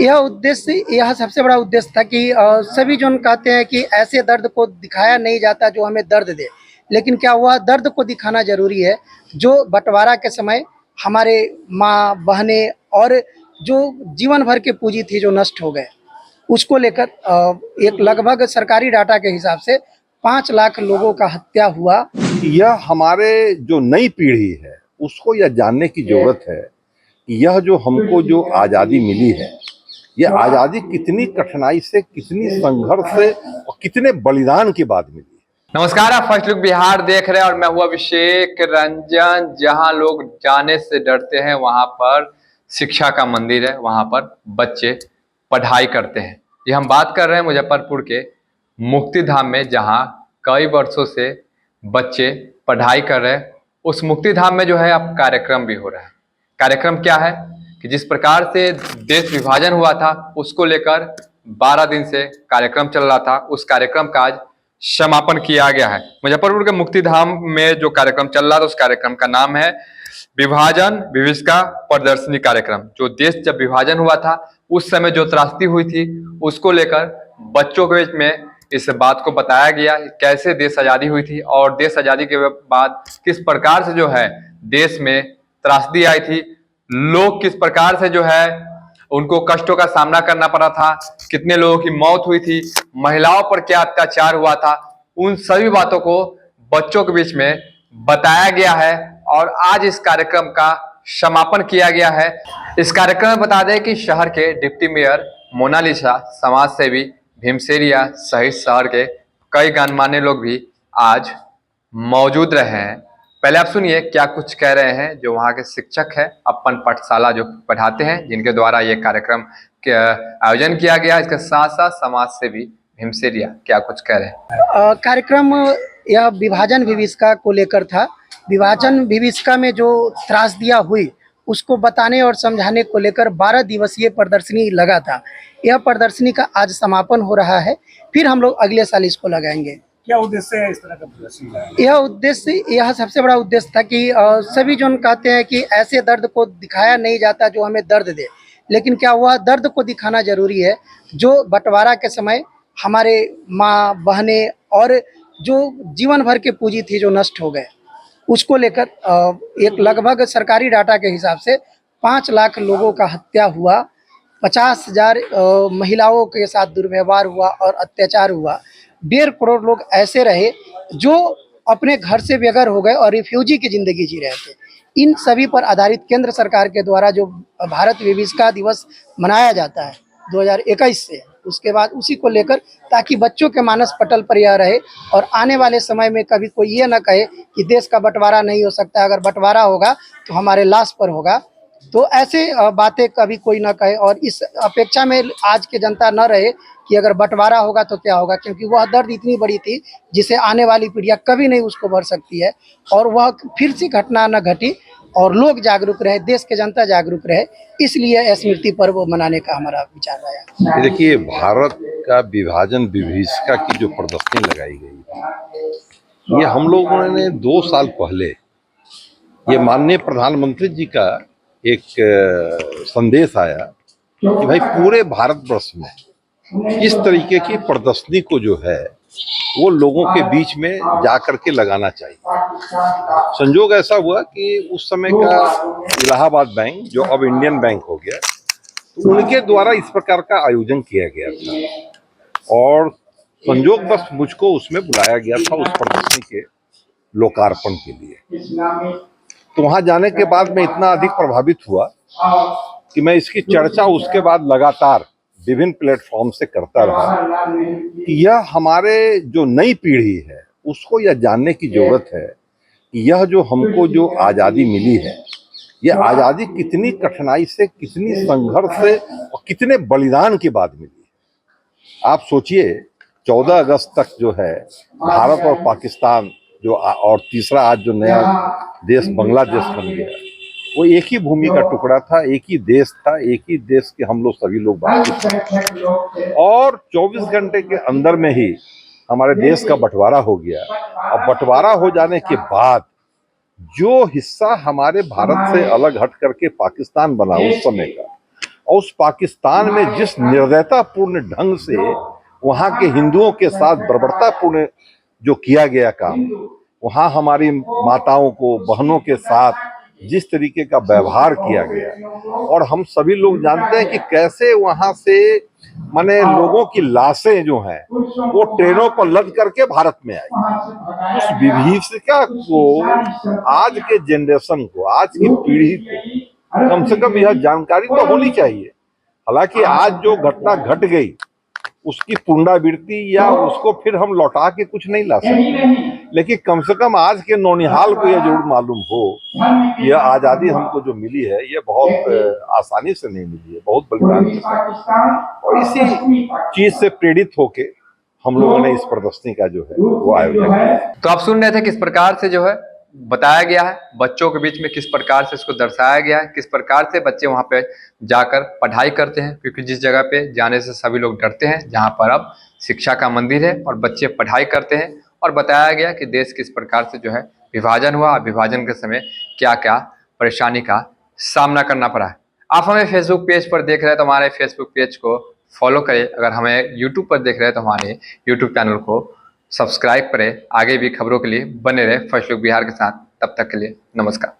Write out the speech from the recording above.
यह सबसे बड़ा उद्देश्य था कि सभी जो कहते हैं कि ऐसे दर्द को दिखाया नहीं जाता जो हमें दर्द दे, लेकिन क्या हुआ, दर्द को दिखाना ज़रूरी है। जो बँटवारा के समय हमारे माँ, बहनें और जो जीवन भर के पूँजी थी जो नष्ट हो गए, उसको लेकर एक लगभग सरकारी डाटा के हिसाब से 5 लाख लोगों का हत्या हुआ। यह हमारे जो नई पीढ़ी है उसको यह जानने की जरूरत है कि यह जो हमको जो आज़ादी मिली है, यह आज़ादी कितनी कठिनाई से, कितनी संघर्ष से और कितने बलिदान के बाद मिली है। नमस्कार, आप फर्स्ट लुक बिहार देख रहे हैं और मैं हूं अभिषेक रंजन। जहां लोग जाने से डरते हैं वहां पर शिक्षा का मंदिर है, वहां पर बच्चे पढ़ाई करते हैं। ये हम बात कर रहे हैं मुजफ्फरपुर के मुक्ति धाम में, जहां कई वर्षों से बच्चे पढ़ाई कर रहे हैं। उस मुक्ति धाम में जो है अब कार्यक्रम भी हो रहा है। कार्यक्रम क्या है कि जिस प्रकार से देश विभाजन हुआ था उसको लेकर 12 दिन से कार्यक्रम चल रहा था, उस कार्यक्रम का आज समापन किया गया है। मुजफ्फरपुर के मुक्ति धाम में जो कार्यक्रम चल रहा था उस कार्यक्रम का नाम है विभाजन विभीषिका प्रदर्शनी कार्यक्रम। जो देश जब विभाजन हुआ था उस समय जो त्रासदी हुई थी उसको लेकर बच्चों के बीच में इस बात को बताया गया, कैसे देश आज़ादी हुई थी और देश आज़ादी के बाद किस प्रकार से जो है देश में त्रासदी आई थी, लोग किस प्रकार से जो है उनको कष्टों का सामना करना पड़ा था, कितने लोगों की मौत हुई थी, महिलाओं पर क्या अत्याचार हुआ था, उन सभी बातों को बच्चों के बीच में बताया गया है और आज इस कार्यक्रम का समापन किया गया है। इस कार्यक्रम में बता दें कि शहर के डिप्टी मेयर मोनालिसा, समाज सेवी भीमसेरिया सहित शहर के कई गणमान्य लोग भी आज मौजूद रहे हैं। पहले आप सुनिए क्या कुछ कह रहे हैं जो वहाँ के शिक्षक है, अपन पाठशाला जो पढ़ाते हैं, जिनके द्वारा ये कार्यक्रम के आयोजन किया गया। इसके साथ साथ समाज सेवी भीमसेरिया क्या कुछ कह रहे हैं। कार्यक्रम यह विभाजन विभीषिका को लेकर था। विभाजन विभीषिका में जो त्रासदियाँ हुई उसको बताने और समझाने को लेकर 12 दिवसीय प्रदर्शनी लगा था। यह प्रदर्शनी का आज समापन हो रहा है, फिर हम लोग अगले साल इसको लगाएंगे। क्या उद्देश्य है इस तरह का प्रदर्शनी? यह सबसे बड़ा उद्देश्य था कि सभी जो कहते हैं कि ऐसे दर्द को दिखाया नहीं जाता जो हमें दर्द दे, लेकिन क्या हुआ, दर्द को दिखाना ज़रूरी है। जो बँटवारा के समय हमारे माँ, बहनें और जो जीवन भर के पूँजी थी जो नष्ट हो गए, उसको लेकर एक लगभग सरकारी डाटा के हिसाब से 5 लाख लोगों का हत्या हुआ, 50,000 महिलाओं के साथ दुर्व्यवहार हुआ और अत्याचार हुआ। 1.5 करोड़ लोग ऐसे रहे जो अपने घर से बेघर हो गए और रिफ्यूजी की ज़िंदगी जी रहे थे। इन सभी पर आधारित केंद्र सरकार के द्वारा जो भारत विभीषिका दिवस मनाया जाता है 2021 से, उसके बाद उसी को लेकर, ताकि बच्चों के मानस पटल पर यह रहे और आने वाले समय में कभी कोई ये ना कहे कि देश का बंटवारा नहीं हो सकता, अगर बंटवारा होगा तो हमारे लाश पर होगा। तो ऐसे बातें कभी कोई ना कहे और इस अपेक्षा में आज की जनता न रहे कि अगर बंटवारा होगा तो क्या होगा, क्योंकि वह दर्द इतनी बड़ी थी जिसे आने वाली पीढ़ियाँ कभी नहीं उसको भर सकती है और वह फिर से घटना न घटी और लोग जागरूक रहे, देश के जनता जागरूक रहे, इसलिए स्मृति पर्व मनाने का हमारा विचार रहा। देखिए, भारत का विभाजन विभीषिका की जो प्रदर्शनी लगाई गई, ये हम लोगों ने 2 साल पहले ये माननीय प्रधानमंत्री जी का एक संदेश आया कि भाई पूरे भारतवर्ष में इस तरीके की प्रदर्शनी को जो है वो लोगों के बीच में जा करके लगाना चाहिए। संजोग ऐसा हुआ कि उस समय का इलाहाबाद बैंक, जो अब इंडियन बैंक हो गया, तो उनके द्वारा इस प्रकार का आयोजन किया गया था और संजोग बस मुझको उसमें बुलाया गया था उस प्रदर्शनी के लोकार्पण के लिए। तो वहां जाने के बाद मैं इतना अधिक प्रभावित हुआ कि मैं इसकी चर्चा उसके बाद लगातार विभिन्न प्लेटफॉर्म से करता रहा कि यह हमारे जो नई पीढ़ी है उसको यह जानने की जरूरत है कि यह जो हमको जो आज़ादी मिली है, यह आज़ादी कितनी कठिनाई से, कितनी संघर्ष से और कितने बलिदान के बाद मिली है। आप सोचिए, 14 अगस्त तक जो है भारत और पाकिस्तान जो और तीसरा आज जो नया देश बांग्लादेश बन गया, वो एक ही भूमि का टुकड़ा था, एक ही देश था, एक ही देश के हम लोग सभी लोग बातचीत थे और 24 घंटे के अंदर में ही हमारे देश का बंटवारा हो गया। और बंटवारा हो जाने के बाद जो हिस्सा हमारे भारत से अलग हट करके पाकिस्तान बना उस समय का, और उस पाकिस्तान में जिस निर्दयतापूर्ण ढंग से वहाँ के हिंदुओं के साथ बर्बरतापूर्ण जो किया गया काम, वहाँ हमारी माताओं को, बहनों के साथ जिस तरीके का व्यवहार किया गया, और हम सभी लोग जानते हैं कि कैसे वहाँ से माने लोगों की लाशें जो हैं वो ट्रेनों पर लद करके भारत में आई। उस विभीषिका को आज के जनरेशन को, आज की पीढ़ी को कम से कम यह जानकारी तो होनी चाहिए। हालांकि आज जो घटना घट गई उसकी पुनरावृत्ति या उसको फिर हम लौटा के कुछ नहीं ला सकते, लेकिन कम से कम आज के नौनिहाल को यह जरूर मालूम हो कि यह आजादी हमको जो मिली है ये बहुत आसानी से नहीं मिली है, बहुत बलिदान के साथ। और इसी चीज से प्रेरित होके हम लोगों ने इस प्रदर्शनी का जो है वो आयोजन किया। तो आप सुन रहे थे किस प्रकार से जो है बताया गया है, बच्चों के बीच में किस प्रकार से इसको दर्शाया गया है, किस प्रकार से बच्चे वहां पे जाकर पढ़ाई करते हैं, क्योंकि जिस जगह पे जाने से सभी लोग डरते हैं, जहां पर अब शिक्षा का मंदिर है और बच्चे पढ़ाई करते हैं। और बताया गया कि देश किस प्रकार से जो है विभाजन हुआ, विभाजन के समय क्या क्या परेशानी का सामना करना पड़ा है। आप हमें फेसबुक पेज पर देख रहे हैं तो हमारे फेसबुक पेज को फॉलो करें, अगर हमें यूट्यूब पर देख रहे हैं तो हमारे यूट्यूब चैनल को सब्सक्राइब करें। आगे भी खबरों के लिए बने रहे फर्स्ट लुक बिहार के साथ। तब तक के लिए नमस्कार।